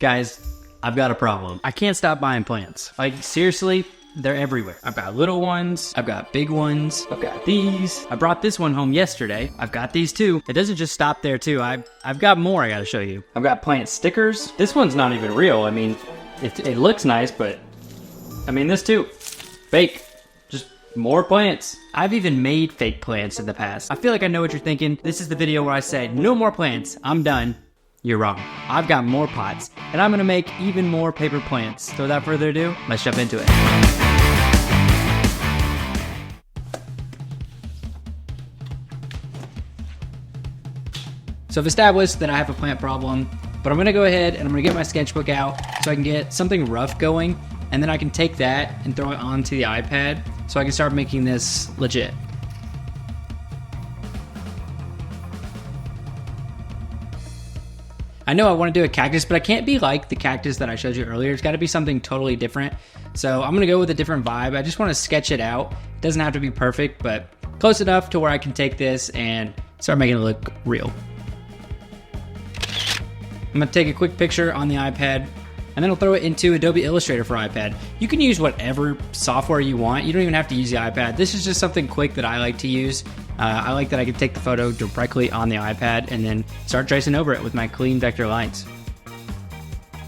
Guys, I've got a problem. I can't stop buying plants. Like, seriously, they're everywhere. I've got little ones, I've got big ones, I've got these. I brought this one home yesterday. I've got these too. It doesn't just stop there too. I've got more I gotta show you. I've got plant stickers. This one's not even real. I mean, it looks nice, but I mean, this too. Fake. Just more plants. I've even made fake plants in the past. I feel like I know what you're thinking. This is the video where I say, no more plants, I'm done. You're wrong. I've got more pots, and I'm gonna make even more paper plants. So without further ado, let's jump into it. So I've established that I have a plant problem, but I'm gonna go ahead and I'm gonna get my sketchbook out so I can get something rough going, and then I can take that and throw it onto the iPad so I can start making this legit. I know I want to do a cactus, but I can't be like the cactus that I showed you earlier. It's got to be something totally different. So I'm going to go with a different vibe. I just want to sketch it out. It doesn't have to be perfect, but close enough to where I can take this and start making it look real. I'm going to take a quick picture on the iPad, and then I'll throw it into Adobe Illustrator for iPad. You can use whatever software you want. You don't even have to use the iPad. This is just something quick that I like to use. I like that I can take the photo directly on the iPad and then start tracing over it with my clean vector lines.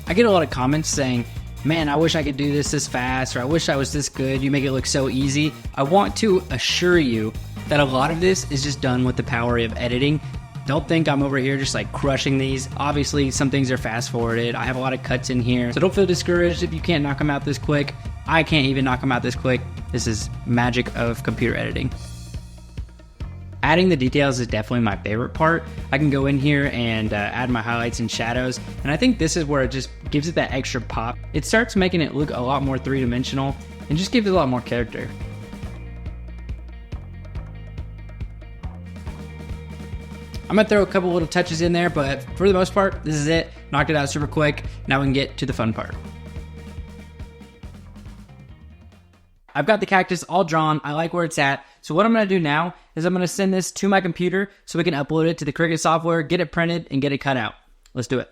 I get a lot of comments saying, man, I wish I could do this fast, or I wish I was this good. You make it look so easy. I want to assure you that a lot of this is just done with the power of editing. Don't think I'm over here just like crushing these. Obviously, some things are fast forwarded. I have a lot of cuts in here, so don't feel discouraged if you can't knock them out this quick. I can't even knock them out this quick. This is magic of computer editing. Adding the details is definitely my favorite part. I can go in here and add my highlights and shadows, and I think this is where it just gives it that extra pop. It starts making it look a lot more three-dimensional and just gives it a lot more character. I'm gonna throw a couple little touches in there, but for the most part, this is it. Knocked it out super quick. Now we can get to the fun part. I've got the cactus all drawn. I like where it's at. So what I'm gonna do now is I'm gonna send this to my computer so we can upload it to the Cricut software, get it printed, and get it cut out. Let's do it.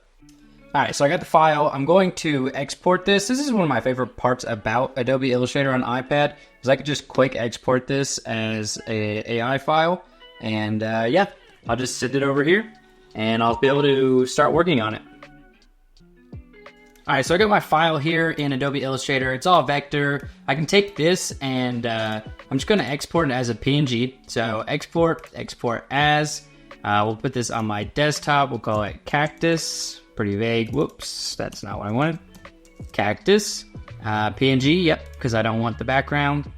All right, so I got the file. I'm going to export this. This is one of my favorite parts about Adobe Illustrator on iPad, is I could just quick export this as a AI file. And yeah, I'll just send it over here and I'll be able to start working on it. All right, so I got my file here in Adobe Illustrator. It's all vector. I can take this and I'm just gonna export it as a PNG. So export as. We'll put this on my desktop. We'll call it cactus. Pretty vague. Whoops, that's not what I wanted. Cactus. PNG, yep, because I don't want the background.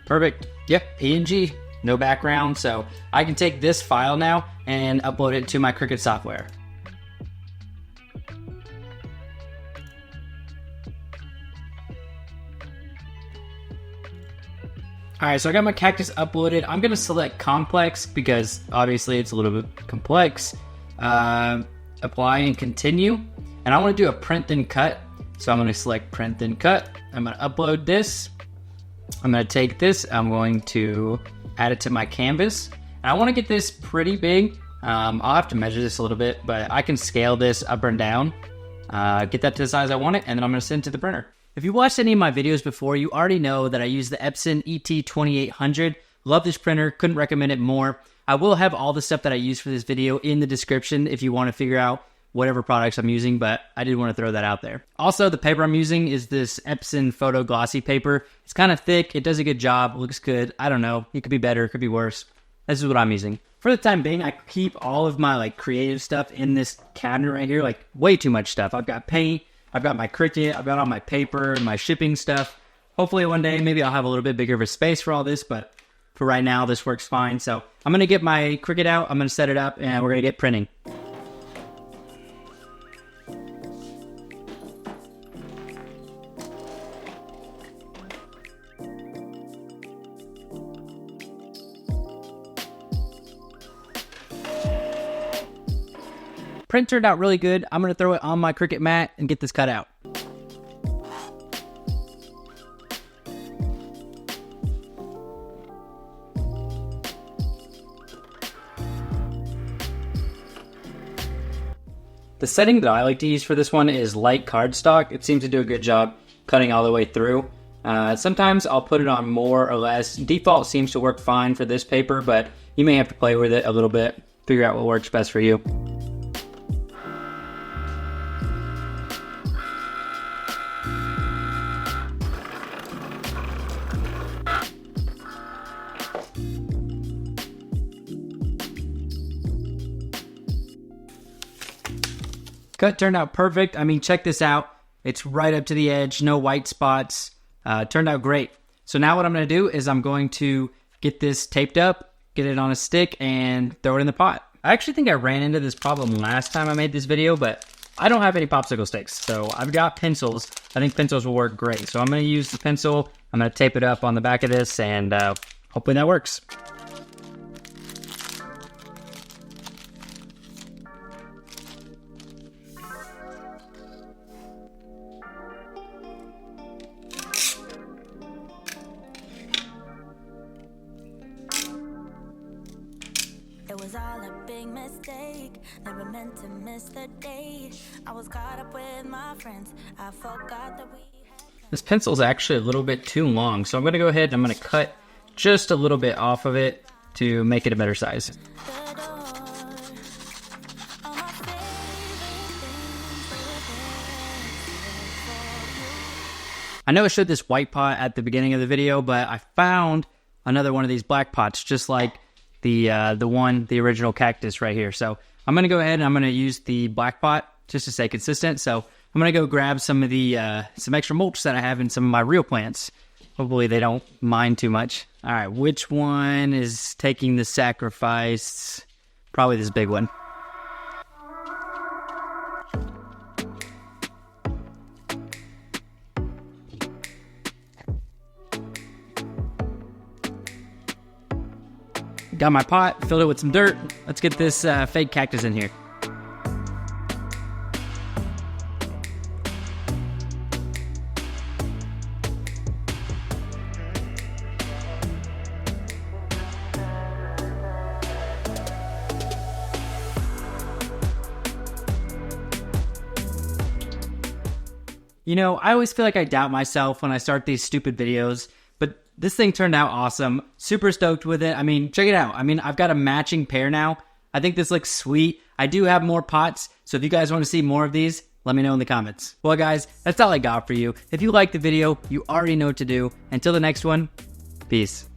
Perfect, yep, PNG. No background, so I can take this file now and upload it to my Cricut software. All right, so I got my cactus uploaded. I'm gonna select complex because obviously it's a little bit complex. Apply and continue. And I wanna do a print then cut. So I'm gonna select print then cut. I'm gonna upload this. I'm gonna take this, I'm going to add it to my canvas. And I wanna get this pretty big. I'll have to measure this a little bit, but I can scale this up and down, get that to the size I want it, and then I'm gonna send it to the printer. If you watched any of my videos before, you already know that I use the Epson ET2800. Love this printer, couldn't recommend it more. I will have all the stuff that I use for this video in the description if you want to figure out whatever products I'm using, but I did want to throw that out there. Also, the paper I'm using is this Epson Photo Glossy paper. It's kind of thick, it does a good job, looks good. I don't know, it could be better, it could be worse. This is what I'm using. For the time being, I keep all of my like creative stuff in this cabinet right here, like way too much stuff. I've got paint, I've got my Cricut, I've got all my paper and my shipping stuff. Hopefully one day, maybe I'll have a little bit bigger of a space for all this, but for right now, this works fine. So I'm gonna get my Cricut out, I'm gonna set it up, and we're gonna get printing. Print turned out really good. I'm gonna throw it on my Cricut mat and get this cut out. The setting that I like to use for this one is light cardstock. It seems to do a good job cutting all the way through. Sometimes I'll put it on more or less. Default seems to work fine for this paper, but you may have to play with it a little bit, figure out what works best for you. Cut turned out perfect. I mean, check this out. It's right up to the edge, no white spots. Turned out great. So now what I'm going to do is I'm going to get this taped up, get it on a stick, and throw it in the pot. I actually think I ran into this problem last time I made this video, but I don't have any popsicle sticks. So I've got pencils. I think pencils will work great. So I'm going to use the pencil. I'm going to tape it up on the back of this, and hopefully that works. It was all a big mistake, never meant to miss the day. I was caught up with my friends, I forgot that we had... This pencil is actually a little bit too long, so I'm going to go ahead and I'm going to cut just a little bit off of it to make it a better size. I know I showed this white pot at the beginning of the video, but I found another one of these black pots, just like the original cactus right here. So I'm going to go ahead and I'm going to use the black pot just to stay consistent. So I'm going to go grab some of the some extra mulch that I have in some of my real plants. Hopefully they don't mind too much. All right, which one is taking the sacrifice? Probably this big one. Got my pot, filled it with some dirt. Let's get this fake cactus in here. You know, I always feel like I doubt myself when I start these stupid videos, but this thing turned out awesome. Super stoked with it. I mean, check it out. I mean, I've got a matching pair now. I think this looks sweet. I do have more pots, so if you guys want to see more of these, let me know in the comments. Well, guys, that's all I got for you. If you liked the video, you already know what to do. Until the next one, peace.